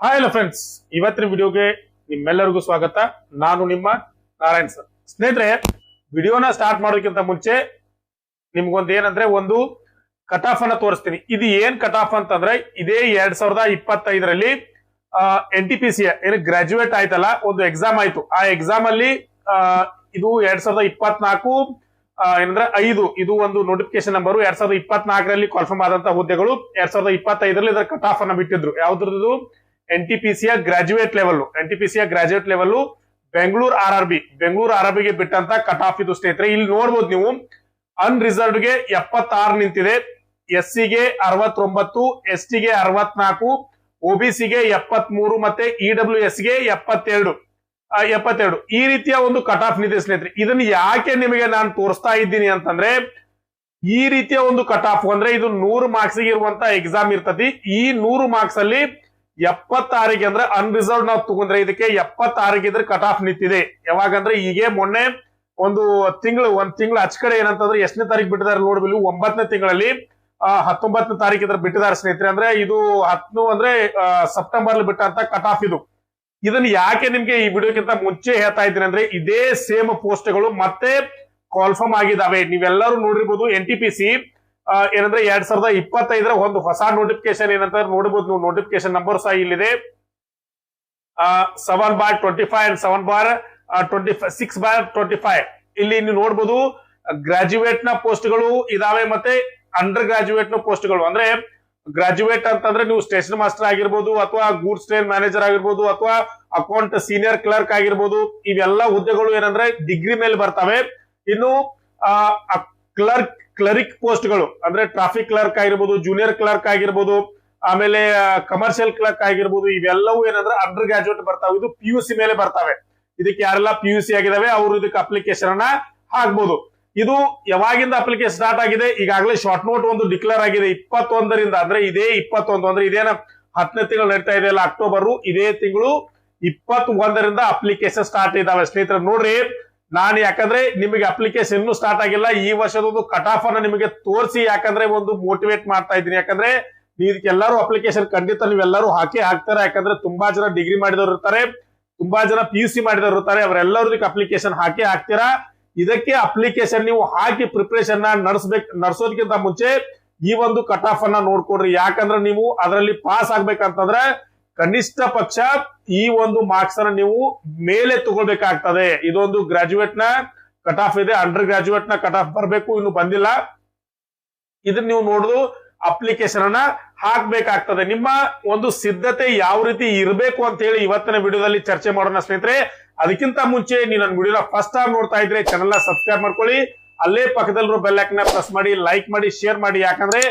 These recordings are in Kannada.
ಹಾಯ್ ಹಲೋ ಫ್ರೆಂಡ್ಸ್, ಇವತ್ತಿನ ವಿಡಿಯೋಗೆ ನಿಮ್ಮೆಲ್ಲರಿಗೂ ಸ್ವಾಗತ. ನಾನು ನಿಮ್ಮ ನಾರಾಯಣ್ ಸರ್. ಸ್ನೇಹಿತರೆ, ವಿಡಿಯೋನ ಸ್ಟಾರ್ಟ್ ಮಾಡೋದಕ್ಕಿಂತ ಮುಂಚೆ ನಿಮ್ಗೊಂದು ಏನಂದ್ರೆ ಒಂದು ಕಟ್ ಆಫ್ ಅನ್ನ ತೋರಿಸ್ತೀನಿ. ಇದು ಏನ್ ಕಟ್ ಆಫ್ ಅಂತಂದ್ರೆ, ಇದೇ 2025ರಲ್ಲಿ NTPC ಏನು ಗ್ರಾಜುಯೇಟ್ ಆಯ್ತಲ್ಲ, ಒಂದು ಎಕ್ಸಾಮ್ ಆಯ್ತು. ಆ ಎಕ್ಸಾಮ್ ಅಲ್ಲಿ ಇದು 2024 ಏನಂದ್ರೆ 5 ಇದು ಒಂದು ನೋಟಿಫಿಕೇಶನ್ ನಂಬರ್. 2024ರಲ್ಲಿ ಕಾಲ್ಫರ್ಮ್ ಆದಂತಹ ಹುದ್ದೆಗಳು 2025ರಲ್ಲಿ ಇದರ ಕಟ್ ಆಫ್ ಅನ್ನ ಬಿಟ್ಟಿದ್ರು. ಯಾವ್ದ್ರದ್ದು? NTPC graduate level Bengaluru RRB ಗೆ ಬಿಟ್ಟಂತ ಕಟ್ ಆಫ್ ಇದು ಸ್ನೇಹಿತರೆ. ಇಲ್ಲಿ ನೋಡ್ಬೋದು ನೀವು, ಅನ್ರಿಸರ್ವ್ಡ್ ಗೆ 76 ನಿಂತಿದೆ, SC ಗೆ 69, ST ಗೆ 64, OBC ಗೆ 73 ಮತ್ತೆ EWS ಗೆ 72. ಈ ರೀತಿಯ ಒಂದು ಕಟ್ ಆಫ್ ನಿಂತಿದೆ ಸ್ನೇಹಿತರೆ. ಇದನ್ನ ಯಾಕೆ ನಿಮಗೆ ನಾನು ತೋರಿಸ್ತಾ ಇದ್ದೀನಿ ಅಂತಂದ್ರೆ, ಈ ರೀತಿಯ ಒಂದು ಕಟ್ ಆಫ್ ಅಂದ್ರೆ ಇದು 100 ಮಾರ್ಕ್ಸ್ ಗೆ ಇರುವಂತ ಎಕ್ಸಾಮ್ ಇರ್ತತಿ. ಈ 100 ಮಾರ್ಕ್ಸ್ ಅಲ್ಲಿ 76ಗೆ ಅಂದ್ರೆ ಅನ್ರಿಸರ್ವ್ ನಾವು ತಗೊಂಡ್ರೆ ಇದಕ್ಕೆ 76ಗೆ ಇದ್ರೆ ಕಟ್ ಆಫ್ ನಿಂತಿದೆ. ಯಾವಾಗಂದ್ರೆ ಈಗ ಮೊನ್ನೆ ಒಂದ್ ತಿಂಗಳು ಹಚ್ ಕಡೆ ಏನಂತಂದ್ರೆ ಎಷ್ಟನೇ ತಾರೀಕು ಬಿಟ್ಟಿದ್ದಾರೆ ನೋಡ್ಬಿಲ್ಲ, 9ನೇ ತಿಂಗಳಲ್ಲಿ 19ನೇ ತಾರೀಕು ಇದ್ರೆ ಬಿಟ್ಟಿದ್ದಾರೆ ಸ್ನೇಹಿತರೆ. ಅಂದ್ರೆ ಇದು 10 ಅಂದ್ರೆ ಸೆಪ್ಟೆಂಬರ್ ಬಿಟ್ಟಂತ ಕಟ್ ಆಫ್ ಇದು. ಇದನ್ನ ಯಾಕೆ ನಿಮ್ಗೆ ಈ ವಿಡಿಯೋಕ್ಕಿಂತ ಮುಂಚೆ ಹೇಳ್ತಾ ಇದ್ದೀನಿ ಅಂದ್ರೆ, ಇದೇ ಸೇಮ್ ಪೋಸ್ಟ್ಗಳು ಮತ್ತೆ ಕಾಲ್ಫರ್ಮ್ ಆಗಿದಾವೆ. ನೀವೆಲ್ಲರೂ ನೋಡಿರ್ಬೋದು. NTPC ಏನಂದ್ರೆ 2025ರ ಒಂದು ಹೊಸ ನೋಟಿಫಿಕೇಶನ್ ಏನಂತ ನೋಡಬಹುದು. ನೀವು ನೋಟಿಫಿಕೇಶನ್ ನಂಬರ್ ಸಹ ಇಲ್ಲಿದೆ, 7/25 and 7/26/25. ಇಲ್ಲಿ ನೀವು ನೋಡಬಹುದು ಗ್ರಾಜುಯೇಟ್ ನ ಪೋಸ್ಟ್ಗಳು ಇದಾವೆ, ಮತ್ತೆ ಅಂಡರ್ ಗ್ರಾಜುಯೇಟ್ ನ ಪೋಸ್ಟ್ಗಳು. ಅಂದ್ರೆ ಗ್ರಾಜುಯೇಟ್ ಅಂತಂದ್ರೆ ನೀವು ಸ್ಟೇಷನ್ ಮಾಸ್ಟರ್ ಆಗಿರ್ಬೋದು, ಅಥವಾ ಗೂಡ್ಸ್ ಟ್ರೈನ್ ಮ್ಯಾನೇಜರ್ ಆಗಿರ್ಬೋದು, ಅಥವಾ ಅಕೌಂಟ್ ಸೀನಿಯರ್ ಕ್ಲರ್ಕ್ ಆಗಿರ್ಬೋದು. ಇವೆಲ್ಲ ಹುದ್ದೆಗಳು ಏನಂದ್ರೆ ಡಿಗ್ರಿ ಮೇಲೆ ಬರ್ತವೆ. ಇನ್ನು ಕ್ಲರಿಕ್ ಪೋಸ್ಟ್ಗಳು ಅಂದ್ರೆ ಟ್ರಾಫಿಕ್ ಕ್ಲರ್ಕ್ ಆಗಿರ್ಬೋದು, ಜೂನಿಯರ್ ಕ್ಲರ್ಕ್ ಆಗಿರ್ಬೋದು, ಆಮೇಲೆ ಕಮರ್ಷಿಯಲ್ ಕ್ಲರ್ಕ್ ಆಗಿರ್ಬೋದು. ಇವೆಲ್ಲವೂ ಏನಂದ್ರೆ ಅಂಡರ್ ಗ್ರಾಜುಯೇಟ್ ಬರ್ತಾವೆ. ಇದು PUC ಮೇಲೆ ಬರ್ತವೆ. ಇದಕ್ಕೆ ಯಾರೆಲ್ಲ PUC ಆಗಿದಾವೆ ಅವರು ಇದಕ್ಕೆ ಅಪ್ಲಿಕೇಶನ್ ಅನ್ನ ಹಾಕ್ಬಹುದು. ಇದು ಯಾವಾಗಿಂದ ಅಪ್ಲಿಕೇಶನ್ ಸ್ಟಾರ್ಟ್ ಆಗಿದೆ? ಈಗಾಗಲೇ ಶಾರ್ಟ್ ನೋಟ್ ಒಂದು ಡಿಕ್ಲೇರ್ ಆಗಿದೆ 21ರಿಂದ. ಅಂದ್ರೆ ಇದೇ 21 ಅಂದ್ರೆ ಇದೇನ 10ನೇ ತಿಂಗಳು ನಡೀತಾ ಇದೆಯಲ್ಲ, ಅಕ್ಟೋಬರ್, ಇದೇ ತಿಂಗಳು 21ರಿಂದ ಅಪ್ಲಿಕೇಶನ್ ಸ್ಟಾರ್ಟ್ ಇದಾವೆ ಸ್ನೇಹಿತರೆ. ನೋಡ್ರಿ, ನಾನು ಯಾಕಂದ್ರೆ ನಿಮಗೆ ಅಪ್ಲಿಕೇಶನ್ ಇನ್ನೂ ಸ್ಟಾರ್ಟ್ ಆಗಿಲ್ಲ, ಈ ವರ್ಷದೊಂದು ಕಟ್ ಆಫ್ ಅನ್ನ ನಿಮಗೆ ತೋರಿಸಿ ಯಾಕಂದ್ರೆ ಒಂದು ಮೋಟಿವೇಟ್ ಮಾಡ್ತಾ ಇದ್ದೀನಿ. ಯಾಕಂದ್ರೆ ಇದಕ್ಕೆಲ್ಲರೂ ಅಪ್ಲಿಕೇಶನ್ ಖಂಡಿತ ನೀವೆಲ್ಲರೂ ಹಾಕ್ತಾರೆ. ಯಾಕಂದ್ರೆ ತುಂಬಾ ಜನ ಡಿಗ್ರಿ ಮಾಡಿದವರು ಇರ್ತಾರೆ, ತುಂಬಾ ಜನ PUC ಮಾಡಿದವರು ಇರ್ತಾರೆ. ಅವರೆಲ್ಲರೂ ಇದಕ್ಕೆ ಅಪ್ಲಿಕೇಶನ್ ಹಾಕ್ತೀರಾ. ಇದಕ್ಕೆ ಅಪ್ಲಿಕೇಶನ್ ನೀವು ಹಾಕಿ ಪ್ರಿಪರೇಷನ್ ನಡ್ಸೋದಕ್ಕಿಂತ ಮುಂಚೆ ಈ ಒಂದು ಕಟ್ ಆಫ್ ಅನ್ನ ನೋಡ್ಕೊಡ್ರಿ. ಯಾಕಂದ್ರೆ ನೀವು ಅದರಲ್ಲಿ ಪಾಸ್ ಆಗ್ಬೇಕಂತಂದ್ರೆ ಕನಿಷ್ಠ ಪಕ್ಷ ಈ ಒಂದು ಮಾರ್ಕ್ಸ್ ಅನ್ನ ನೀವು ಮೇಲೆ ತಗೊಳ್ಬೇಕಾಗ್ತದೆ. ಇದೊಂದು ಗ್ರಾಜುಯೇಟ್ ನ ಕಟ್ ಆಫ್ ಇದೆ, ಅಂಡರ್ ಗ್ರಾಜುಯೇಟ್ ನ ಕಟ್ ಆಫ್ ಬರಬೇಕು, ಇನ್ನು ಬಂದಿಲ್ಲ. ಇದನ್ನ ನೀವು ನೋಡುದು ಅಪ್ಲಿಕೇಶನ್ ಅನ್ನ ಹಾಕ್ಬೇಕಾಗ್ತದೆ. ನಿಮ್ಮ ಒಂದು ಸಿದ್ಧತೆ ಯಾವ ರೀತಿ ಇರಬೇಕು ಅಂತ ಹೇಳಿ ಇವತ್ತಿನ ವಿಡಿಯೋದಲ್ಲಿ ಚರ್ಚೆ ಮಾಡೋಣ ಸ್ನೇಹಿತರೆ. ಅದಕ್ಕಿಂತ ಮುಂಚೆ ನೀವು ನನ್ನ ವಿಡಿಯೋನ ಫಸ್ಟ್ ಟೈಮ್ ನೋಡ್ತಾ ಇದ್ರೆ ಚಾನೆಲ್ ನ ಸಬ್ಸ್ಕ್ರೈಬ್ ಮಾಡ್ಕೊಳ್ಳಿ, ಅಲ್ಲೇ ಪಕ್ಕದಲ್ಲಿರೋ ಬೆಲ್ ಐಕಾನ್ ಪ್ರೆಸ್ ಮಾಡಿ, ಲೈಕ್ ಮಾಡಿ, ಶೇರ್ ಮಾಡಿ. ಯಾಕಂದ್ರೆ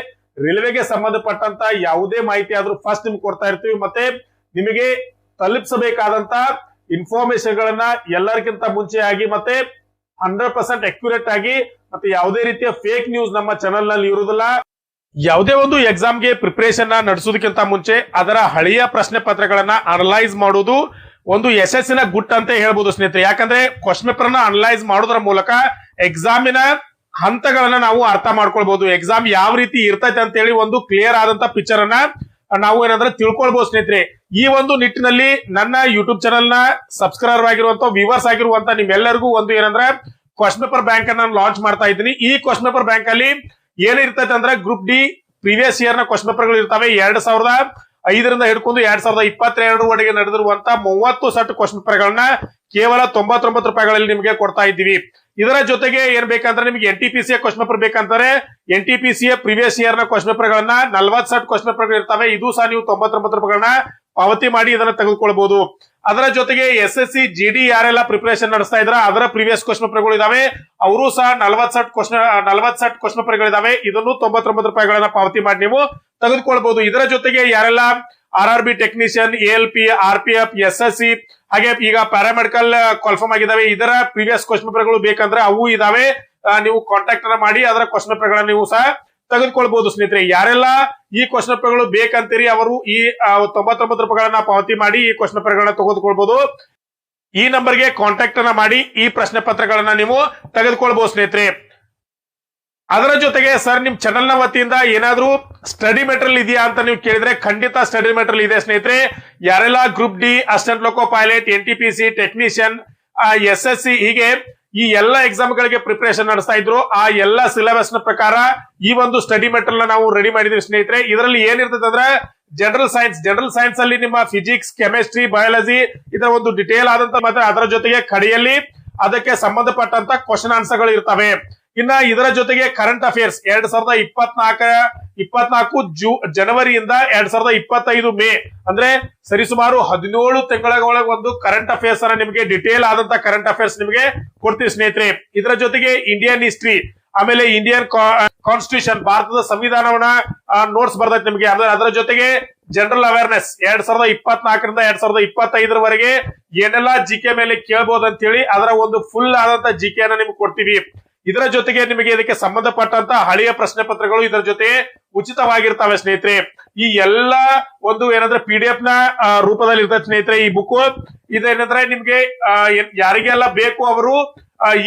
ರೈಲ್ವೆಗೆ ಸಂಬಂಧಪಟ್ಟಂತ ಯಾವುದೇ ಮಾಹಿತಿ ಆದ್ರೂ ಫಸ್ಟ್ ನಿಮ್ಗೆ ಕೊಡ್ತಾ ಇರ್ತೀವಿ. ಮತ್ತೆ ನಿಮಗೆ ತಲುಪಿಸಬೇಕಾದಂತ ಇನ್ಫಾರ್ಮೇಶನ್ ಗಳನ್ನ ಎಲ್ಲರಿಗಿಂತ ಮುಂಚೆ ಆಗಿ ಮತ್ತೆ 100% ಅಕ್ಯುರೇಟ್ ಆಗಿ, ಮತ್ತೆ ಯಾವುದೇ ರೀತಿಯ ಫೇಕ್ ನ್ಯೂಸ್ ನಮ್ಮ ಚಾನೆಲ್ ನಲ್ಲಿ ಇರುವುದಿಲ್ಲ. ಯಾವುದೇ ಒಂದು ಎಕ್ಸಾಮ್ಗೆ ಪ್ರಿಪರೇಷನ್ ನಡೆಸೋದಕ್ಕಿಂತ ಮುಂಚೆ ಅದರ ಹಳೆಯ ಪ್ರಶ್ನೆ ಪತ್ರಗಳನ್ನ ಅನಲೈಸ್ ಮಾಡುವುದು ಒಂದು ಯಶಸ್ಸಿನ ಗುಟ್ ಅಂತ ಹೇಳ್ಬೋದು ಸ್ನೇಹಿತರೆ. ಯಾಕಂದ್ರೆ ಕ್ವಶನ್ ಪೇಪರ್ ನ ಅನಲೈಸ್ ಮಾಡೋದ್ರ ಮೂಲಕ ಎಕ್ಸಾಮಿನ ಹಂತಗಳನ್ನ ನಾವು ಅರ್ಥ ಮಾಡ್ಕೊಳ್ಬಹುದು. ಎಕ್ಸಾಮ್ ಯಾವ ರೀತಿ ಇರ್ತೈತೆ ಅಂತ ಹೇಳಿ ಒಂದು ಕ್ಲಿಯರ್ ಆದಂತ ಪಿಕ್ಚರ್ ಅನ್ನ ನಾವು ಏನಂದ್ರೆ ತಿಳ್ಕೊಳ್ಬಹುದು ಸ್ನೇಹಿತರೆ. ಈ ಒಂದು ನಿಟ್ಟಿನಲ್ಲಿ ನನ್ನ ಯೂಟ್ಯೂಬ್ ಚಾನೆಲ್ ನ ಸಬ್ಸ್ಕ್ರೈಬರ್ ಆಗಿರುವಂತ ವ್ಯೂವರ್ಸ್ ಆಗಿರುವಂತ ನಿಮ್ಮೆಲ್ಲರಿಗೂ ಒಂದು ಏನಂದ್ರೆ ಕ್ವಶನ್ ಪೇಪರ್ ಬ್ಯಾಂಕ್ ಅನ್ನ ಲಾಂಚ್ ಮಾಡ್ತಾ ಇದ್ದೀನಿ. ಈ ಕ್ವಶನ್ ಪೇಪರ್ ಬ್ಯಾಂಕ್ ಅಲ್ಲಿ ಏನಿರ್ತೈತೆ ಅಂದ್ರೆ ಗ್ರೂಪ್ ಡಿ ಪ್ರೀವಿಯಸ್ ಇಯರ್ ನ ಕ್ವಶನ್ ಪೇಪರ್ ಗಳು ಇರ್ತವೆ. 2005ರಿಂದ ಹಿಡ್ಕೊಂಡು 2022ವರೆಗೆ ನಡೆದಿರುವಂತ 30 ಸೆಟ್ ಕ್ವಶನ್ ಪೇಪರ್ ಗಳನ್ನ ಕೇವಲ 99 ರೂಪಾಯಿಗಳಲ್ಲಿ ನಿಮಗೆ ಕೊಡ್ತಾ ಇದ್ದೀವಿ. ಇದರ ಜೊತೆಗೆ ಏನ್ ಬೇಕಂದ್ರೆ ನಿಮಗೆ NTPC ಕ್ವಶನ್ ಪೇಪರ್ ಬೇಕಂತಾರೆ, NTPC ಪ್ರೀವಿಯಸ್ ಇಯರ್ ನ ಕ್ವಶನ್ ಪೇಪರ್ ಗಳನ್ನ 40 ಸೆಟ್ ಕ್ವಶನ್ ಪೇಪರ್ ಇರ್ತವೆ. ಇದು ಸಹ ನೀವು 99 ರೂಪಾಯಿಗಳನ್ನ ಪಾವತಿ ಮಾಡಿ ಇದನ್ನ ತೆಗೆದುಕೊಳ್ಬಹುದು. ಅದರ ಜೊತೆಗೆ SSC GD ಯಾರೆಲ್ಲ ಪ್ರಿಪರೇಷನ್ ನಡೆಸ್ತಾ ಇದ್ರ ಅದರ ಪ್ರೀವಿಯಸ್ ಕ್ವಶನ್ ಪೇಪರ್ ಗಳು ಇದಾವೆ, ಅವರು ಸಹ 40 ಸೆಟ್ ಕ್ವಶನ್ ಪೇಪರ್ ಗಳಿದಾವೆ. ಇದನ್ನು 99 ರೂಪಾಯಿಗಳನ್ನ ಪಾವತಿ ಮಾಡಿ ನೀವು ತೆಗೆದುಕೊಳ್ಬಹುದು. ಇದರ ಜೊತೆಗೆ ಯಾರೆಲ್ಲ RRB technician, ALP, RPF, SSC ಹಾಗೆ ಈಗ ಪ್ಯಾರಾಮೆಡಿಕಲ್ ಕಾಲ್ಫರ್ಮ್ ಆಗಿದಾವೆ, ಇದರ ಪ್ರೀವಿಯಸ್ ಕ್ವಶನ್ ಪೇಪರ್ ಗಳು ಬೇಕಂದ್ರೆ ಅವು ಇದಾವೆ. ನೀವು ಕಾಂಟ್ಯಾಕ್ಟ್ ಅನ್ನ ಮಾಡಿ ಅದರ ಕ್ವಶನ್ ಪೇಪರ್ ಗಳನ್ನ ನೀವು ಸಹ ತೆಗೆದುಕೊಳ್ಬಹುದು ಸ್ನೇಹಿತರೆ. ಯಾರೆಲ್ಲ ಈ ಕ್ವಶನ್ ಪೇಪರ್ ಗಳು ಬೇಕಂತೀರಿ ಅವರು ಈ 99 ರೂಪಾಯಿಗಳನ್ನ ಪಾವತಿ ಮಾಡಿ ಈ ಕ್ವಶನ್ ಪೇಪರ್ ಗಳನ್ನ ತೆಗೆದುಕೊಳ್ಬಹುದು. ಈ ನಂಬರ್ಗೆ ಕಾಂಟ್ಯಾಕ್ಟ್ ಅನ್ನ ಮಾಡಿ ಈ ಪ್ರಶ್ನೆ ಪತ್ರಗಳನ್ನ ನೀವು ತೆಗೆದುಕೊಳ್ಬಹುದು ಸ್ನೇಹಿತರೆ. ಅದರ ಜೊತೆಗೆ ಸರ್ ನಿಮ್ ಚಾನೆಲ್ ನ ವತಿಯಿಂದ ಏನಾದ್ರೂ ಸ್ಟಡಿ ಮೆಟೀರಿಯಲ್ ಇದೆಯಾ ಅಂತ ನೀವು ಕೇಳಿದ್ರೆ ಖಂಡಿತ ಸ್ಟಡಿ ಮೆಟೀರಿಯಲ್ ಇದೆ ಸ್ನೇಹಿತರೆ. ಯಾರೆಲ್ಲ ಗ್ರೂಪ್ ಡಿ, ಅಸಿಸ್ಟೆಂಟ್ ಲೋಕೋ ಪೈಲಟ್, NTPC, ಟೆಕ್ನಿಷಿಯನ್, SSC ಹೀಗೆ ಈ ಎಲ್ಲ ಎಕ್ಸಾಮ್ ಗಳಿಗೆ ಪ್ರಿಪರೇಷನ್ ನಡೆಸ್ತಾ ಇದ್ರು, ಆ ಎಲ್ಲ ಸಿಲೆಬಸ್ ನ ಪ್ರಕಾರ ಈ ಒಂದು ಸ್ಟಡಿ ಮೆಟೀರಿಯಲ್ ನಾವು ರೆಡಿ ಮಾಡಿದ್ವಿ ಸ್ನೇಹಿತರೆ. ಇದರಲ್ಲಿ ಏನಿರ್ತದೆ ಅಂದ್ರೆ ಜನರಲ್ ಸೈನ್ಸ್ ಅಲ್ಲಿ ನಿಮ್ಮ ಫಿಸಿಕ್ಸ್, ಕೆಮಿಸ್ಟ್ರಿ, ಬಯಾಲಜಿ ಇದರ ಒಂದು ಡಿಟೇಲ್ ಆದಂತ ಮತ್ತೆ ಅದರ ಜೊತೆಗೆ ಕಡೆಯಲ್ಲಿ ಅದಕ್ಕೆ ಸಂಬಂಧಪಟ್ಟಂತ ಕ್ವಶನ್ ಆನ್ಸರ್ ಗಳು ಇರ್ತವೆ. ಇನ್ನ ಇದರ ಜೊತೆಗೆ ಕರೆಂಟ್ ಅಫೇರ್ಸ್ 2024 ಜನವರಿಯಿಂದ 2025 ಮೇ ಅಂದ್ರೆ ಸರಿಸುಮಾರು 17 ತಿಂಗಳ ಒಳಗೆ ಒಂದು ಕರೆಂಟ್ ಅಫೇರ್ಸ್ ಅನ್ನ ನಿಮಗೆ ಡಿಟೇಲ್ ಆದಂತ ಕರೆಂಟ್ ಅಫೇರ್ಸ್ ನಿಮಗೆ ಕೊಡ್ತೀವಿ ಸ್ನೇಹಿತರೆ. ಇದರ ಜೊತೆಗೆ ಇಂಡಿಯನ್ ಹಿಸ್ಟ್ರಿ, ಆಮೇಲೆ ಇಂಡಿಯನ್ ಕಾನ್ಸ್ಟಿಟ್ಯೂಷನ್, ಭಾರತದ ಸಂವಿಧಾನವನ್ನ ನೋಟ್ಸ್ ಬರ್ತೈತೆ ನಿಮಗೆ. ಅದರ ಜೊತೆಗೆ ಜನರಲ್ ಅವೇರ್ನೆಸ್ 2024ರಿಂದ 2025 ಏನೆಲ್ಲ ಜಿಕೆ ಮೇಲೆ ಕೇಳಬಹುದು ಅಂತ ಹೇಳಿ ಅದರ ಒಂದು ಫುಲ್ ಆದಂತ ಜಿಕೆ ಅನ್ನ ನಿಮ್ಗೆ ಕೊಡ್ತೀವಿ. ಇದರ ಜೊತೆಗೆ ನಿಮಗೆ ಇದಕ್ಕೆ ಸಂಬಂಧಪಟ್ಟಂತ ಹಳೆಯ ಪ್ರಶ್ನೆ ಪತ್ರಗಳು ಇದರ ಜೊತೆ ಉಚಿತವಾಗಿರ್ತವೆ ಸ್ನೇಹಿತರೆ. ಈ ಎಲ್ಲ ಒಂದು ಏನಂದ್ರೆ PDF ನ ರೂಪದಲ್ಲಿ ಇರ್ತದೆ ಸ್ನೇಹಿತರೆ ಈ ಬುಕ್. ಇದೇನಂದ್ರೆ ನಿಮ್ಗೆ ಯಾರಿಗೆಲ್ಲ ಬೇಕು ಅವರು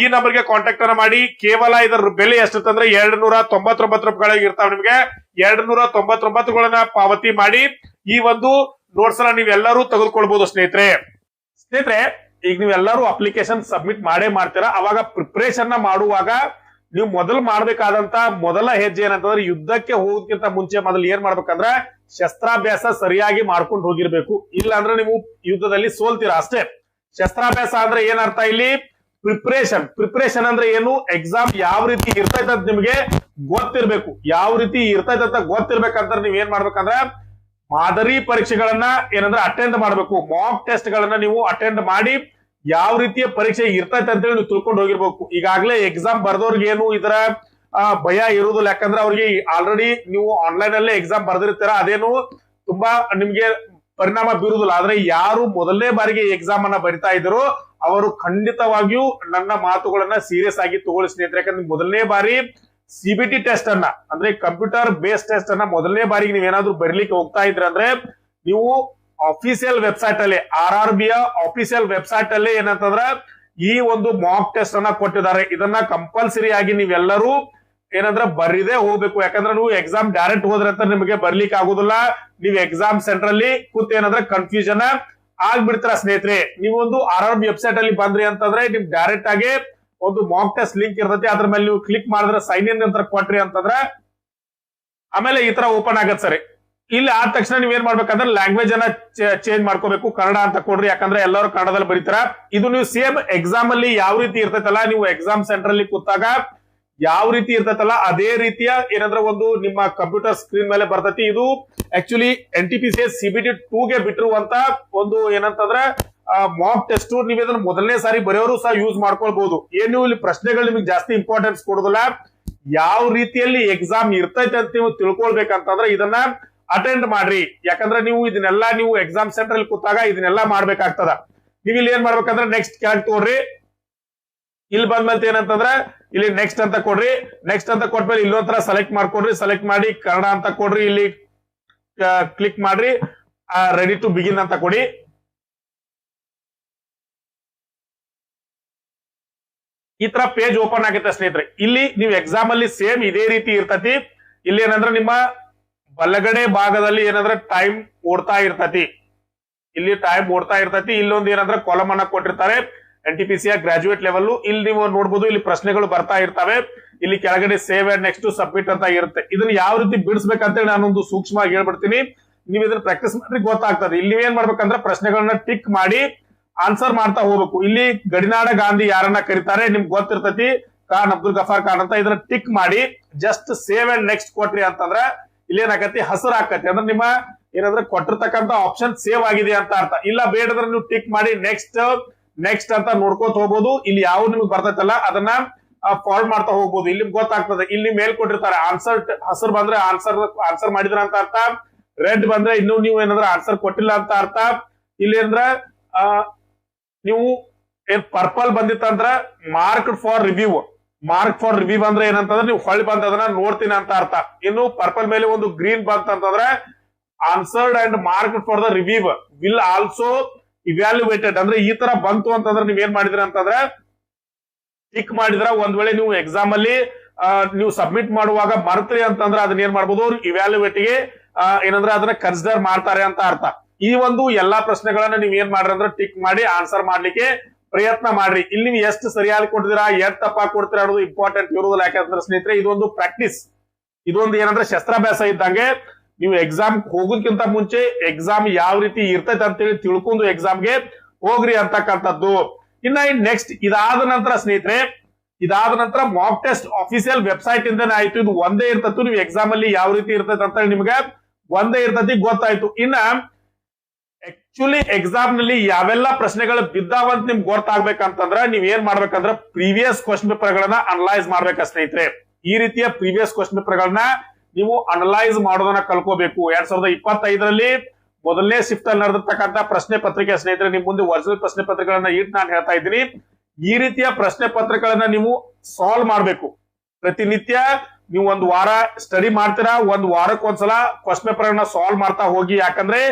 ಈ ನಂಬರ್ಗೆ ಕಾಂಟ್ಯಾಕ್ಟ್ ಅನ್ನ ಮಾಡಿ. ಕೇವಲ ಇದರ ಬೆಲೆ ಎಷ್ಟಿರ್ತಂದ್ರೆ 299 ರೂಪಾಯಿಗಳಿಗೆ ಇರ್ತಾವೆ. ನಿಮ್ಗೆ 299ಗಳನ್ನ ಪಾವತಿ ಮಾಡಿ ಈ ಒಂದು ನೋಟ್ಸ್ ಅನ್ನ ನೀವೆಲ್ಲರೂ ತೆಗೆದುಕೊಳ್ಬಹುದು ಸ್ನೇಹಿತರೆ. ಈಗ ನೀವೆಲ್ಲರೂ ಅಪ್ಲಿಕೇಶನ್ ಸಬ್ಮಿಟ್ ಮಾಡೇ ಮಾಡ್ತೀರಾ. ಅವಾಗ ಪ್ರಿಪರೇಷನ್ ನ ಮಾಡುವಾಗ ನೀವು ಮೊದಲು ಮಾಡ್ಬೇಕಾದಂತ ಮೊದಲ ಹೆಜ್ಜೆ ಏನಂತಂದ್ರೆ ಯುದ್ಧಕ್ಕೆ ಹೋಗೋದಕ್ಕಿಂತ ಮುಂಚೆ ಮೊದಲು ಏನ್ ಮಾಡ್ಬೇಕಂದ್ರೆ ಶಸ್ತ್ರಾಭ್ಯಾಸ ಸರಿಯಾಗಿ ಮಾಡ್ಕೊಂಡು ಹೋಗಿರ್ಬೇಕು. ಇಲ್ಲ ಅಂದ್ರೆ ನೀವು ಯುದ್ಧದಲ್ಲಿ ಸೋಲ್ತೀರಾ ಅಷ್ಟೇ. ಶಸ್ತ್ರಾಭ್ಯಾಸ ಅಂದ್ರೆ ಏನರ್ಥ ಇಲ್ಲಿ? ಪ್ರಿಪರೇಷನ್ ಅಂದ್ರೆ ಏನು? ಎಕ್ಸಾಮ್ ಯಾವ ರೀತಿ ಇರ್ತೈತೆ ಅಂತ ನಿಮ್ಗೆ ಗೊತ್ತಿರ್ಬೇಕು. ಯಾವ ರೀತಿ ಇರ್ತೈತೆ ಅಂತ ಗೊತ್ತಿರ್ಬೇಕಂತ ನೀವ್ ಏನ್ ಮಾಡ್ಬೇಕಂದ್ರೆ ಮಾದರಿ ಪರೀಕ್ಷೆಗಳನ್ನ ಏನಂದ್ರೆ ಅಟೆಂಡ್ ಮಾಡ್ಬೇಕು. ಮಾಕ್ ಟೆಸ್ಟ್ ಗಳನ್ನ ನೀವು ಅಟೆಂಡ್ ಮಾಡಿ ಯಾವ ರೀತಿಯ ಪರೀಕ್ಷೆ ಇರ್ತೈತೆ ಅಂತ ಹೇಳಿ ನೀವು ತಿಳ್ಕೊಂಡು ಹೋಗಿರ್ಬೇಕು. ಈಗಾಗಲೇ ಎಕ್ಸಾಮ್ ಬರ್ದವ್ರಿಗೆ ಏನು ಇದರ ಭಯ ಇರುವುದಿಲ್ಲ, ಯಾಕಂದ್ರೆ ಅವ್ರಿಗೆ ಆಲ್ರೆಡಿ ನೀವು ಆನ್ಲೈನ್ ಅಲ್ಲೇ ಎಕ್ಸಾಮ್ ಬರ್ದಿರ್ತೀರ, ಅದೇನು ತುಂಬಾ ನಿಮ್ಗೆ ಪರಿಣಾಮ ಬೀರುವುದಿಲ್ಲ. ಆದ್ರೆ ಯಾರು ಮೊದಲನೇ ಬಾರಿಗೆ ಎಕ್ಸಾಮ್ ಅನ್ನ ಬರಿತಾ ಇದ್ರು ಅವರು ಖಂಡಿತವಾಗಿಯೂ ನನ್ನ ಮಾತುಗಳನ್ನ ಸೀರಿಯಸ್ ಆಗಿ ತಗೊಳ್ಳಿ ಸ್ನೇಹಿತರೆ. ಯಾಕಂದ್ರೆ ಮೊದಲನೇ ಬಾರಿ CBT ಟೆಸ್ಟ್ ಅನ್ನ ಅಂದ್ರೆ ಕಂಪ್ಯೂಟರ್ ಬೇಸ್ಡ್ ಟೆಸ್ಟ್ ಅನ್ನ ಮೊದಲನೇ ಬಾರಿಗೆ ನೀವೇನಾದ್ರೂ ಬರೀಲಿಕ್ಕೆ ಹೋಗ್ತಾ ಇದ್ರೆ ಅಂದ್ರೆ ನೀವು ಅಫಿಷಿಯಲ್ ವೆಬ್ಸೈಟ್ ಅಲ್ಲಿ RRBಯ ಅಫಿಷಿಯಲ್ ವೆಬ್ಸೈಟ್ ಅಲ್ಲಿ ಏನಂತಂದ್ರೆ ಈ ಒಂದು ಮಾಕ್ ಟೆಸ್ಟ್ ಅನ್ನ ಕೊಟ್ಟಿದ್ದಾರೆ. ಇದನ್ನ ಕಂಪಲ್ಸರಿ ಆಗಿ ನೀವೆಲ್ಲರೂ ಏನಂದ್ರೆ ಬರೀದೇ ಹೋಗ್ಬೇಕು. ಯಾಕಂದ್ರೆ ನೀವು ಎಕ್ಸಾಮ್ ಡೈರೆಕ್ಟ್ ಹೋದ್ರೆ ಅಂತ ನಿಮಗೆ ಬರ್ಲಿಕ್ಕೆ ಆಗುದಿಲ್ಲ. ನೀವು ಎಕ್ಸಾಮ್ ಸೆಂಟರ್ ಅಲ್ಲಿ ಕೂತ್ ಏನಂದ್ರೆ ಕನ್ಫ್ಯೂಷನ್ ಆಗ್ಬಿಡ್ತೀರಾ ಸ್ನೇಹಿತರೆ. ನೀವೊಂದು RRB ವೆಬ್ಸೈಟ್ ಅಲ್ಲಿ ಬಂದ್ರಿ ಅಂತಂದ್ರೆ ನಿಮ್ ಡೈರೆಕ್ಟ್ ಆಗಿ ಒಂದು ಮಾಕ್ ಟೆಸ್ಟ್ ಲಿಂಕ್ ಇರ್ತೈತಿ, ಅದ್ರ ಮೇಲೆ ನೀವು ಕ್ಲಿಕ್ ಮಾಡಿದ್ರೆ ಸೈನ್ ಇನ್ ಅಂತ ಕೊಟ್ರಿ ಅಂತಂದ್ರೆ ಆಮೇಲೆ ಈ ತರ ಓಪನ್ ಆಗತ್ತೆ ಸರಿ. ಇಲ್ಲಿ ಆದ ತಕ್ಷಣ ನೀವ್ ಏನ್ ಮಾಡ್ಬೇಕಂದ್ರೆ ಲ್ಯಾಂಗ್ವೇಜ್ ಅನ್ನ ಚೇಂಜ್ ಮಾಡ್ಕೋಬೇಕು, ಕನ್ನಡ ಅಂತ ಕೊಡ್ರಿ. ಯಾಕಂದ್ರೆ ಎಲ್ಲರೂ ಕನ್ನಡದಲ್ಲಿ ಬರೀತಾರ. ಇದು ನೀವು ಸೇಮ್ ಎಕ್ಸಾಮ್ ಅಲ್ಲಿ ಯಾವ ರೀತಿ ಇರ್ತೈತಲ್ಲ, ನೀವು ಎಕ್ಸಾಮ್ ಸೆಂಟರ್ ಅಲ್ಲಿ ಕೂತಾಗ ಯಾವ ರೀತಿ ಇರ್ತೈತಲ್ಲ ಅದೇ ರೀತಿಯ ಏನಂದ್ರೆ ಒಂದು ನಿಮ್ಮ ಕಂಪ್ಯೂಟರ್ ಸ್ಕ್ರೀನ್ ಮೇಲೆ ಬರ್ತೈತಿ. ಇದು ಆಕ್ಚುಲಿ NTPC CBT 2ಗೆ ಬಿಟ್ಟಿರುವಂತ ಒಂದು ಏನಂತಂದ್ರೆ ಮಾಕ್ ಟೆಸ್ಟ್. ನೀವು ಇದನ್ನ ಮೊದಲನೇ ಸಾರಿ ಬರೆಯೋರು ಸಹ ಯೂಸ್ ಮಾಡ್ಕೊಳ್ಬಹುದು. ಏನು ಇಲ್ಲಿ ಪ್ರಶ್ನೆಗಳು ನಿಮಗೆ ಜಾಸ್ತಿ ಇಂಪಾರ್ಟೆನ್ಸ್ ಕೊಡೋದಿಲ್ಲ. ಯಾವ ರೀತಿಯಲ್ಲಿ ಎಕ್ಸಾಮ್ ಇರ್ತೈತೆ ಅಂತ ನೀವು ತಿಳ್ಕೊಳ್ಬೇಕಂತಂದ್ರೆ ಇದನ್ನ ಅಟೆಂಡ್ ಮಾಡ್ರಿ. ಯಾಕಂದ್ರೆ ನೀವು ಇದನ್ನೆಲ್ಲ ನೀವು ಎಕ್ಸಾಮ್ ಸೆಂಟರ್ ಅಲ್ಲಿ ಕೂತಾಗ ಇದನ್ನೆಲ್ಲ ಮಾಡ್ಬೇಕಾಗ್ತದ. ನೀವು ಇಲ್ಲಿ ಏನ್ ಮಾಡ್ಬೇಕಂದ್ರೆ ನೆಕ್ಸ್ಟ್ ಕೆಳಗೆ ತೋಡ್ರಿ. ಇಲ್ಲಿ ಬಂದ್ಮೇಲೆ ಏನಂತಂದ್ರೆ ಇಲ್ಲಿ ನೆಕ್ಸ್ಟ್ ಅಂತ ಕೊಡ್ರಿ. ನೆಕ್ಸ್ಟ್ ಅಂತ ಕೊಟ್ಮೇಲೆ ಇಲ್ಲೊಂಥರ ಸೆಲೆಕ್ಟ್ ಮಾಡ್ಕೊಡ್ರಿ. ಸೆಲೆಕ್ಟ್ ಮಾಡಿ ಕನ್ನಡ ಅಂತ ಕೊಡ್ರಿ. ಇಲ್ಲಿ ಕ್ಲಿಕ್ ಮಾಡ್ರಿ. ರೆಡಿ ಟು ಬಿಗಿನ್ ಅಂತ ಕೊಡಿ. ಈ ತರ ಪೇಜ್ ಓಪನ್ ಆಗುತ್ತೆ ಸ್ನೇಹಿತರೆ. ಇಲ್ಲಿ ನೀವು ಎಕ್ಸಾಮ್ ಅಲ್ಲಿ ಸೇಮ್ ಇದೇ ರೀತಿ ಇರ್ತತಿ. ಇಲ್ಲಿ ಏನಂದ್ರೆ ನಿಮ್ಮ ಬಲಗಡೆ ಭಾಗದಲ್ಲಿ ಏನಂದ್ರೆ ಟೈಮ್ ಓಡ್ತಾ ಇರ್ತತಿ. ಇಲ್ಲಿ ಟೈಮ್ ಓಡ್ತಾ ಇರ್ತತಿ. ಇಲ್ಲೊಂದು ಏನಂದ್ರೆ ಕಾಲಮ್ ಅನ್ನ ಕೊಟ್ಟಿರ್ತಾರೆ NTPCಯ ಗ್ರಾಜುಯೇಟ್ ಲೆವೆಲ್. ಇಲ್ಲಿ ನೀವು ನೋಡ್ಬೋದು ಇಲ್ಲಿ ಪ್ರಶ್ನೆಗಳು ಬರ್ತಾ ಇರ್ತವೆ. ಇಲ್ಲಿ ಕೆಳಗಡೆ ಸೇವ್ ಅಂಡ್ ನೆಕ್ಸ್ಟ್ ಸಬ್ಮಿಟ್ ಅಂತ ಇರುತ್ತೆ. ಇದನ್ನ ಯಾವ ರೀತಿ ಬಿಡಿಸ್ಬೇಕಂತ ನಾನೊಂದು ಸೂಕ್ಷ್ಮವಾಗಿ ಹೇಳ್ಬಿಡ್ತೀನಿ. ನೀವು ಇದನ್ನ ಪ್ರಾಕ್ಟೀಸ್ ಮಾಡ್ರಿ ಗೊತ್ತಾಗ್ತದೆ. ಇಲ್ಲಿ ಏನ್ ಮಾಡ್ಬೇಕಂದ್ರೆ ಪ್ರಶ್ನೆಗಳನ್ನ ಟಿಕ್ ಮಾಡಿ ಆನ್ಸರ್ ಮಾಡ್ತಾ ಹೋಗ್ಬೇಕು. ಇಲ್ಲಿ ಗಡಿನಾಡ ಗಾಂಧಿ ಯಾರನ್ನ ಕರೀತಾರೆ ನಿಮ್ಗೆ ಗೊತ್ತಿರ್ತತಿ, ಖಾನ್ ಅಬ್ದುಲ್ ಗಫಾರ್ ಖಾನ್ ಅಂತ. ಇದನ್ನ ಟಿಕ್ ಮಾಡಿ ಜಸ್ಟ್ ಸೇವ್ ಅಂಡ್ ನೆಕ್ಸ್ಟ್ ಕೊಟ್ರಿ ಅಂತಂದ್ರೆ ಇಲ್ಲಿ ಏನಾಗತಿ ಹಸರು ಆಕತಿ. ಅಂದ್ರೆ ನಿಮ್ಮ ಏನಂದ್ರೆ ಕೊಟ್ಟಿರ್ತಕ್ಕಂಥ ಆಪ್ಷನ್ ಸೇವ್ ಆಗಿದೆ ಅಂತ ಅರ್ಥ. ಇಲ್ಲ ಬೇಡದ್ರೆ ನೀವು ಟಿಕ್ ಮಾಡಿ ನೆಕ್ಸ್ಟ್ ಅಂತ ನೋಡ್ಕೋತ ಹೋಗ್ಬೋದು. ಇಲ್ಲಿ ಯಾವ ನಿಮ್ಗೆ ಬರ್ತೈತಲ್ಲ ಅದನ್ನ ಫಾರ್ವರ್ಡ್ ಮಾಡ್ತಾ ಹೋಗ್ಬೋದು. ಇಲ್ಲಿ ಗೊತ್ತಾಗ್ತದೆ. ಇಲ್ಲಿ ಮೇಲ್ ಕೊಟ್ಟಿರ್ತಾರೆ ಆನ್ಸರ್. ಹಸರು ಬಂದ್ರೆ ಆನ್ಸರ್ ಮಾಡಿದ್ರ ಅಂತ ಅರ್ಥ. ರೆಡ್ ಬಂದ್ರೆ ಇನ್ನೂ ನೀವು ಏನಂದ್ರೆ ಆನ್ಸರ್ ಕೊಟ್ಟಿಲ್ಲ ಅಂತ ಅರ್ಥ. ಇಲ್ಲಿ ಅಂದ್ರೆ ನೀವು ಏನ್ ಪರ್ಪಲ್ ಬಂದಿತ್ತಂದ್ರ ಮಾರ್ಕ್ ಫಾರ್ ರಿವ್ಯೂ ಅಂದ್ರೆ ಏನಂತಂದ್ರೆ ನೀವು ಹೊಳ್ಳಿ ಬಂದ ಅದನ್ನ ನೋಡ್ತೀನಿ ಅಂತ ಅರ್ಥ. ಇನ್ನು ಪರ್ಪಲ್ ಮೇಲೆ ಒಂದು ಗ್ರೀನ್ ಬಂತಂತಂದ್ರೆ answered and mark for the review will also evaluated. ಅಂದ್ರೆ ಈ ತರ ಬಂತು ಅಂತಂದ್ರೆ ನೀವ್ ಏನ್ ಮಾಡಿದ್ರಿ ಅಂತಂದ್ರೆ ಟಿಕ್ ಮಾಡಿದ್ರ ಒಂದ್ ವೇಳೆ ನೀವು ಎಕ್ಸಾಮ್ ಅಲ್ಲಿ ನೀವು ಸಬ್ಮಿಟ್ ಮಾಡುವಾಗ ಮರ್ತ್ರಿ ಅಂತಂದ್ರೆ ಅದನ್ನ ಏನ್ ಮಾಡ್ಬೋದು, ಅವ್ರು ಇವ್ಯಾಲ್ಯುವೇಟ್ ಗೆ ಏನಂದ್ರೆ ಅದನ್ನ ಕನ್ಸಿಡರ್ ಮಾಡ್ತಾರೆ ಅಂತ ಅರ್ಥ. ಈ ಒಂದು ಎಲ್ಲಾ ಪ್ರಶ್ನೆಗಳನ್ನ ನೀವ್ ಏನ್ ಮಾಡ್ರಿ ಅಂದ್ರೆ ಟಿಕ್ ಮಾಡಿ ಆನ್ಸರ್ ಮಾಡ್ಲಿಕ್ಕೆ ಪ್ರಯತ್ನ ಮಾಡ್ರಿ. ಇಲ್ಲಿ ನೀವು ಎಷ್ಟು ಸರಿಯಾಗಿ ಕೊಡ್ತೀರಾ ಎಷ್ಟು ತಪ್ಪಾಗಿ ಕೊಡ್ತೀರಾ ಅನ್ನೋದು ಇಂಪಾರ್ಟೆಂಟ್ ಇರುವುದಿಲ್ಲ. ಯಾಕಂದ್ರೆ ಸ್ನೇಹಿತರೆ ಇದೊಂದು ಪ್ರಾಕ್ಟೀಸ್, ಇದೊಂದು ಏನಂದ್ರೆ ಶಸ್ತ್ರಾಭ್ಯಾಸ ಇದ್ದಂಗೆ. ನೀವು ಎಕ್ಸಾಮ್ ಹೋಗೋದಕ್ಕಿಂತ ಮುಂಚೆ ಎಕ್ಸಾಮ್ ಯಾವ ರೀತಿ ಇರ್ತೈತೆ ಅಂತೇಳಿ ತಿಳ್ಕೊಂಡು ಎಕ್ಸಾಮ್ಗೆ ಹೋಗ್ರಿ ಅಂತಕ್ಕಂಥದ್ದು. ಇನ್ನ ನೆಕ್ಸ್ಟ್ ಇದಾದ ನಂತರ ಸ್ನೇಹಿತರೆ, ಇದಾದ ನಂತರ ಮಾಕ್ ಟೆಸ್ಟ್ ಅಫಿಷಿಯಲ್ ವೆಬ್ಸೈಟ್ ಇಂದಾನೆ ಆಯ್ತು. ಇದು ಒಂದೇ ಇರ್ತತ್ತು, ನೀವು ಎಕ್ಸಾಮ್ ಅಲ್ಲಿ ಯಾವ ರೀತಿ ಇರ್ತೈತೆ ಅಂತ ನಿಮ್ಗೆ ಒಂದೇ ಇರ್ತತಿ ಗೊತ್ತಾಯ್ತು. ಇನ್ನ ಆಕ್ಚುಲಿ ಎಕ್ಸಾಮ್ ನಲ್ಲಿ ಯಾವೆಲ್ಲ ಪ್ರಶ್ನೆಗಳು ಬಿದ್ದಾವಂತ ನಿಮ್ಗೆ ಗೊತ್ತಾಗ್ಬೇಕಂತಂದ್ರ ನೀವ್ ಏನ್ ಮಾಡ್ಬೇಕಂದ್ರ ಪ್ರೀವಿಯಸ್ ಕ್ವಶನ್ ಪೇಪರ್ ಗಳನ್ನ ಅನಲೈಸ್ ಮಾಡ್ಬೇಕ ಸ್ನೇಹಿತರೆ. ಈ ರೀತಿಯ ಪ್ರೀವಿಯಸ್ ಕ್ವಶನ್ ಪೇಪರ್ ಗಳನ್ನ ನೀವು ಅನಲೈಸ್ ಮಾಡೋದನ್ನ ಕಲ್ಕೋಬೇಕು. 2025ರಲ್ಲಿ ಮೊದಲನೇ ಶಿಫ್ಟ್ ಅಲ್ಲಿ ನಡೆದಿರ್ತಕ್ಕಂಥ ಪ್ರಶ್ನೆ ಪತ್ರಿಕೆ ಸ್ನೇಹಿತರೆ, ನಿಮ್ ಮುಂದೆ ಒರಿಜಿನಲ್ ಪ್ರಶ್ನೆ ಪತ್ರಿಕೆಗಳನ್ನ ಇಟ್ಟು ನಾನು ಹೇಳ್ತಾ ಇದ್ದೀನಿ. ಈ ರೀತಿಯ ಪ್ರಶ್ನೆ ಪತ್ರಿಕೆಗಳನ್ನ ನೀವು ಸಾಲ್ವ್ ಮಾಡ್ಬೇಕು. ಪ್ರತಿನಿತ್ಯ ನೀವು ಒಂದು ವಾರ ಸ್ಟಡಿ ಮಾಡ್ತೀರಾ, ಒಂದು ವಾರಕ್ಕೆ ಒಂದ್ಸಲ ಕ್ವಶನ್ ಪೇಪರ್ ಗಳನ್ನ ಸಾಲ್ವ್ ಮಾಡ್ತಾ ಹೋಗಿ. ಯಾಕಂದ್ರೆ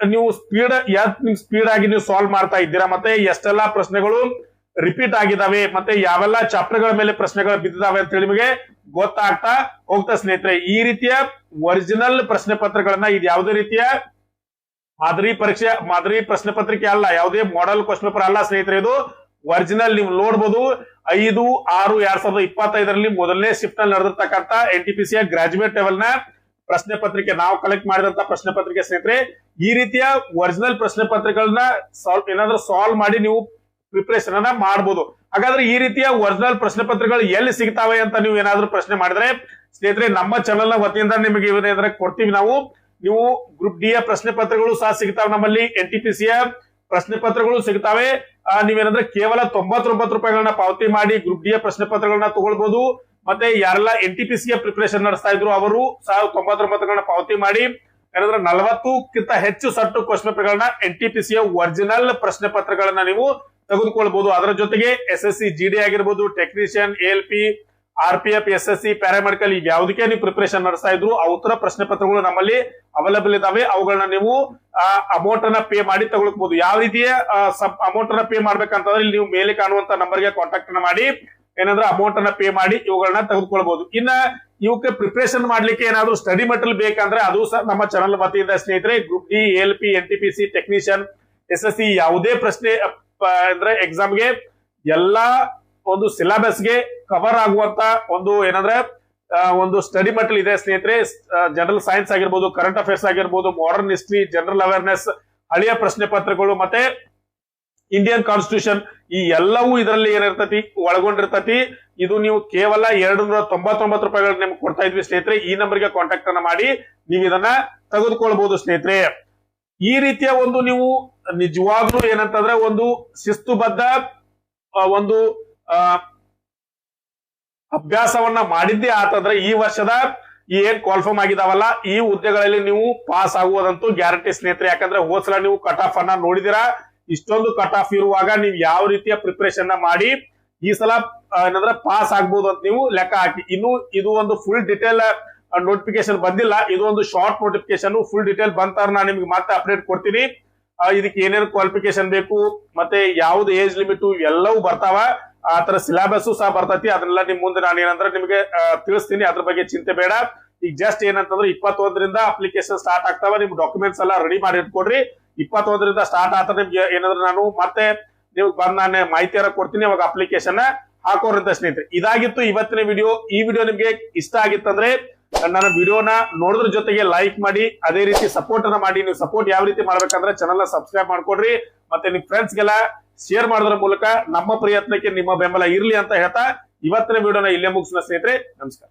ನೀವು ಸ್ಪೀಡ್ ಆಗಿ ನೀವು ಸಾಲ್ವ್ ಮಾಡ್ತಾ ಇದ್ದೀರಾ, ಮತ್ತೆ ಎಷ್ಟೆಲ್ಲಾ ಪ್ರಶ್ನೆಗಳು ರಿಪೀಟ್ ಆಗಿದಾವೆ, ಮತ್ತೆ ಯಾವೆಲ್ಲ ಚಾಪ್ಟರ್ ಗಳ ಮೇಲೆ ಪ್ರಶ್ನೆಗಳು ಬಿದ್ದಿದಾವೆ ಅಂತ ಹೇಳಿ ನಿಮಗೆ ಗೊತ್ತಾಗ್ತಾ ಹೋಗ್ತಾ ಸ್ನೇಹಿತರೆ. ಈ ರೀತಿಯ ಒರಿಜಿನಲ್ ಪ್ರಶ್ನೆ ಪತ್ರಗಳನ್ನ, ಇದು ಯಾವುದೇ ರೀತಿಯ ಮಾದರಿ ಪ್ರಶ್ನೆ ಪತ್ರಿಕೆ ಅಲ್ಲ, ಯಾವುದೇ ಮಾಡೆಲ್ ಕ್ವಶನ್ ಪೇಪರ್ ಅಲ್ಲ ಸ್ನೇಹಿತರೆ. ಇದು ಒರಿಜಿನಲ್. ನೀವು ನೋಡಬಹುದು 5/6/2025ರಲ್ಲಿ ಮೊದಲನೇ ಶಿಫ್ಟ್ ನಲ್ಲಿ ನಡೆದಿರ್ತಕ್ಕಂಥ NTPC ಗ್ರಾಜುಯೇಟ್ ಲೆವೆಲ್ ನ ಪ್ರಶ್ನೆ ಪತ್ರಿಕೆ ನಾವು ಕಲೆಕ್ಟ್ ಮಾಡಿದಂತ ಪ್ರಶ್ನೆ ಪತ್ರಿಕೆ ಸ್ನೇಹಿತರೆ. ಈ ರೀತಿಯ ಒರಿಜಿನಲ್ ಪ್ರಶ್ನೆ ಪತ್ರಿಕೆಗಳನ್ನ ಏನಾದ್ರೂ ಸಾಲ್ವ್ ಮಾಡಿ ನೀವು ಪ್ರಿಪರೇಷನ್ ಅನ್ನ ಮಾಡಬಹುದು. ಹಾಗಾದ್ರೆ ಈ ರೀತಿಯ ಒರಿಜಿನಲ್ ಪ್ರಶ್ನೆ ಪತ್ರಿಕೆಗಳು ಎಲ್ಲಿ ಸಿಗ್ತಾವೆ ಅಂತ ನೀವು ಏನಾದ್ರೂ ಪ್ರಶ್ನೆ ಮಾಡಿದ್ರೆ ಸ್ನೇಹಿತರೆ, ನಮ್ಮ ಚಾನೆಲ್ ನ ವತಿಯಿಂದ ನಿಮಗೆ ಏನಾದ್ರೆ ಕೊಡ್ತೀವಿ ನಾವು. ನೀವು ಗ್ರೂಪ್ ಡಿ ಯ ಪ್ರಶ್ನೆ ಪತ್ರಗಳು ಸಹ ಸಿಗ್ತಾವೆ ನಮ್ಮಲ್ಲಿ, NTPC ಪ್ರಶ್ನೆ ಪತ್ರಗಳು ಸಿಗ್ತಾವೆ. ನೀವೇನಂದ್ರೆ ಕೇವಲ 99 ರೂಪಾಯಿಗಳನ್ನ ಪಾವತಿ ಮಾಡಿ ಗ್ರೂಪ್ ಡಿ ಯ ಪ್ರಶ್ನೆ ಪತ್ರಗಳನ್ನ ತಗೊಳ್ಬಹುದು. ಮತ್ತೆ ಯಾರೆಲ್ಲ NTPC ಪ್ರಿಪರೇಷನ್ ನಡೆಸ್ತಾ ಇದ್ರು ಅವರು 99 ಪಾವತಿ ಮಾಡಿ ಏನಂದ್ರೆ 40ಕ್ಕಿಂತ ಹೆಚ್ಚು ಸಟ್ಟು ಕ್ವಶನ್ ಪೇಪರ್ ಗಳನ್ನ NTPC ಒರಿಜಿನಲ್ ಪ್ರಶ್ನೆ ಪತ್ರಗಳನ್ನ ನೀವು ತೆಗೆದುಕೊಳ್ಬಹುದು. ಅದರ ಜೊತೆಗೆ SSC GD ಆಗಿರ್ಬೋದು, technician, ALP, RPF, SSC, paramedical, ಈಗ ಯಾವುದಕ್ಕೆ ನೀವು ಪ್ರಿಪರೇಷನ್ ನಡೆಸ್ತಾ ಇದ್ರು ಅವತರ ಪ್ರಶ್ನೆ ಪತ್ರಗಳು ನಮ್ಮಲ್ಲಿ ಅವೈಲೇಬಲ್ ಇದಾವೆ. ಅವುಗಳನ್ನ ನೀವು ಅಮೌಂಟ್ ಅನ್ನ ಪೇ ಮಾಡಿ ತಗೊಳ್ಬಹುದು. ಯಾವ ರೀತಿಯ ಅಮೌಂಟ್ ಅನ್ನ ಪೇ ಮಾಡ್ಬೇಕಂತಂದ್ರೆ ಇಲ್ಲಿ ನೀವು ಮೇಲೆ ಕಾಣುವಂತ ನಂಬರ್ಗೆ ಕಾಂಟ್ಯಾಕ್ಟ್ ಅನ್ನ ಮಾಡಿ ಏನಂದ್ರೆ ಅಮೌಂಟ್ ಅನ್ನ ಪೇ ಮಾಡಿ ಇವುಗಳನ್ನ ತೆಗೆದುಕೊಳ್ಬಹುದು. ಇನ್ನ ಇವಕ್ಕೆ ಪ್ರಿಪರೇಷನ್ ಮಾಡ್ಲಿಕ್ಕೆ ಏನಾದ್ರು ಸ್ಟಡಿ ಮೆಟೀರಿಯಲ್ ಬೇಕಂದ್ರೆ ಅದು ಸಹ ನಮ್ಮ ಚಾನಲ್ ವತಿಯಿಂದ ಸ್ನೇಹಿತರೆ group D, ALP, NTPC, technician, SSC ಯಾವುದೇ ಪ್ರಶ್ನೆ ಅಂದ್ರೆ ಎಕ್ಸಾಮ್ಗೆ ಎಲ್ಲಾ ಒಂದು ಸಿಲೆಬಸ್ಗೆ ಕವರ್ ಆಗುವಂತ ಒಂದು ಏನಂದ್ರೆ ಒಂದು ಸ್ಟಡಿ ಮೆಟೀರಿಯಲ್ ಇದೆ ಸ್ನೇಹಿತರೆ. ಜನರಲ್ ಸೈನ್ಸ್ ಆಗಿರ್ಬೋದು, ಕರೆಂಟ್ ಅಫೇರ್ಸ್ ಆಗಿರ್ಬೋದು, ಮಾಡರ್ನ್ ಹಿಸ್ಟ್ರಿ, ಜನರಲ್ ಅವೇರ್ನೆಸ್, ಹಳೆಯ ಪ್ರಶ್ನೆ ಪತ್ರಗಳು, ಮತ್ತೆ ಇಂಡಿಯನ್ ಕಾನ್ಸ್ಟಿಟ್ಯೂಷನ್, ಈ ಎಲ್ಲವೂ ಇದರಲ್ಲಿ ಏನಿರ್ತತಿ ಒಳಗೊಂಡಿರ್ತತಿ. ಇದು ನೀವು ಕೇವಲ 299 ರೂಪಾಯಿಗಳು ನಿಮ್ಗೆ ಕೊಡ್ತಾ ಇದ್ವಿ ಸ್ನೇಹಿತರೆ. ಈ ನಂಬರ್ಗೆ ಕಾಂಟ್ಯಾಕ್ಟ್ ಅನ್ನ ಮಾಡಿ ನೀವು ಇದನ್ನ ತೆಗೆದುಕೊಳ್ಬಹುದು ಸ್ನೇಹಿತರೆ. ಈ ರೀತಿಯ ಒಂದು ನೀವು ನಿಜವಾಗ್ಲೂ ಏನಂತಂದ್ರೆ ಒಂದು ಶಿಸ್ತುಬದ್ಧ ಒಂದು ಅಭ್ಯಾಸವನ್ನ ಮಾಡಿದ್ದೇ ಆತಂದ್ರೆ ಈ ವರ್ಷದ ಏನ್ ಕಾಲ್ಫಾರ್ಮ್ ಆಗಿದಾವಲ್ಲ ಈ ಹುದ್ದೆಗಳಲ್ಲಿ ನೀವು ಪಾಸ್ ಆಗುವುದಂತೂ ಗ್ಯಾರಂಟಿ ಸ್ನೇಹಿತರೆ. ಯಾಕಂದ್ರೆ ಹೋದ್ಸಲ ನೀವು ಕಟ್ ಆಫ್ ಅನ್ನ ನೋಡಿದಿರಾ. ಇಷ್ಟೊಂದು ಕಟ್ ಆಫ್ ಇರುವಾಗ ನೀವು ಯಾವ ರೀತಿಯ ಪ್ರಿಪರೇಷನ್ ಮಾಡಿ ಈ ಸಲ ಏನಂದ್ರೆ ಪಾಸ್ ಆಗ್ಬಹುದು ಅಂತ ನೀವು ಲೆಕ್ಕ ಹಾಕಿ. ಇನ್ನು ಇದು ಒಂದು ಫುಲ್ ಡಿಟೇಲ್ ನೋಟಿಫಿಕೇಶನ್ ಬಂದಿಲ್ಲ, ಇದು ಒಂದು ಶಾರ್ಟ್ ನೋಟಿಫಿಕೇಶನ್. ಫುಲ್ ಡಿಟೇಲ್ ಬಂತಾರ ನಾನು ನಿಮ್ಗೆ ಮತ್ತೆ ಅಪ್ಡೇಟ್ ಕೊಡ್ತೀನಿ. ಇದಕ್ಕೆ ಏನೇನು ಕ್ವಾಲಿಫಿಕೇಶನ್ ಬೇಕು, ಮತ್ತೆ ಯಾವ್ದು ಏಜ್ ಲಿಮಿಟ್ ಎಲ್ಲವೂ ಬರ್ತಾವ. ಆ ತರ ಸಿಲೆಬಸ್ ಸಹ ಬರ್ತೈತಿ. ಅದನ್ನೆಲ್ಲ ನಿಮ್ ಮುಂದೆ ನಾನು ಏನಂದ್ರೆ ನಿಮ್ಗೆ ತಿಳಿಸ್ತೀನಿ, ಅದ್ರ ಬಗ್ಗೆ ಚಿಂತೆ ಬೇಡ. ಈಗ ಜಸ್ಟ್ ಏನಂತಂದ್ರೆ 21ರಿಂದ ಅಪ್ಲಿಕೇಶನ್ ಸ್ಟಾರ್ಟ್ ಆಗ್ತಾವ. ನಿಮ್ ಡಾಕ್ಯುಮೆಂಟ್ಸ್ ಎಲ್ಲ ರೆಡಿ ಮಾಡಿ ಇಟ್ಕೊಡ್ರಿ. 21ರಿಂದ ಸ್ಟಾರ್ಟ್ ಆಗ್ತದೆ. ನಿಮ್ಗೆ ಏನಂದ್ರೆ ನಾನು ಮತ್ತೆ ನಿಮ್ಗೆ ಬಂದ್ ನಾನು ಮಾಹಿತಿಯನ್ನ ಕೊಡ್ತೀನಿ, ಅವಾಗ ಅಪ್ಲಿಕೇಶನ್ ಹಾಕೋರಂತ ಸ್ನೇಹಿತರೆ. ಇದಾಗಿತ್ತು ಇವತ್ತಿನ ವಿಡಿಯೋ. ಈ ವಿಡಿಯೋ ನಿಮ್ಗೆ ಇಷ್ಟ ಆಗಿತ್ತಂದ್ರೆ ನನ್ನ ವಿಡಿಯೋನ ನೋಡೋದ್ರ ಜೊತೆಗೆ ಲೈಕ್ ಮಾಡಿ, ಅದೇ ರೀತಿ ಸಪೋರ್ಟ್ ಅನ್ನ ಮಾಡಿ. ನೀವು ಸಪೋರ್ಟ್ ಯಾವ ರೀತಿ ಮಾಡ್ಬೇಕಂದ್ರೆ ಚಾನಲ್ ನ ಸಬ್ಸ್ಕ್ರೈಬ್ ಮಾಡ್ಕೊಡ್ರಿ, ಮತ್ತೆ ನಿಮ್ ಫ್ರೆಂಡ್ಸ್ ಗೆಲ್ಲ ಶೇರ್ ಮಾಡೋದ್ರ ಮೂಲಕ ನಮ್ಮ ಪ್ರಯತ್ನಕ್ಕೆ ನಿಮ್ಮ ಬೆಂಬಲ ಇರ್ಲಿ ಅಂತ ಹೇಳ್ತಾ ಇವತ್ತಿನ ವಿಡಿಯೋನ ಇಲ್ಲೇ ಮುಗಿಸೋಣ ಸ್ನೇಹಿತರೆ. ನಮಸ್ಕಾರ.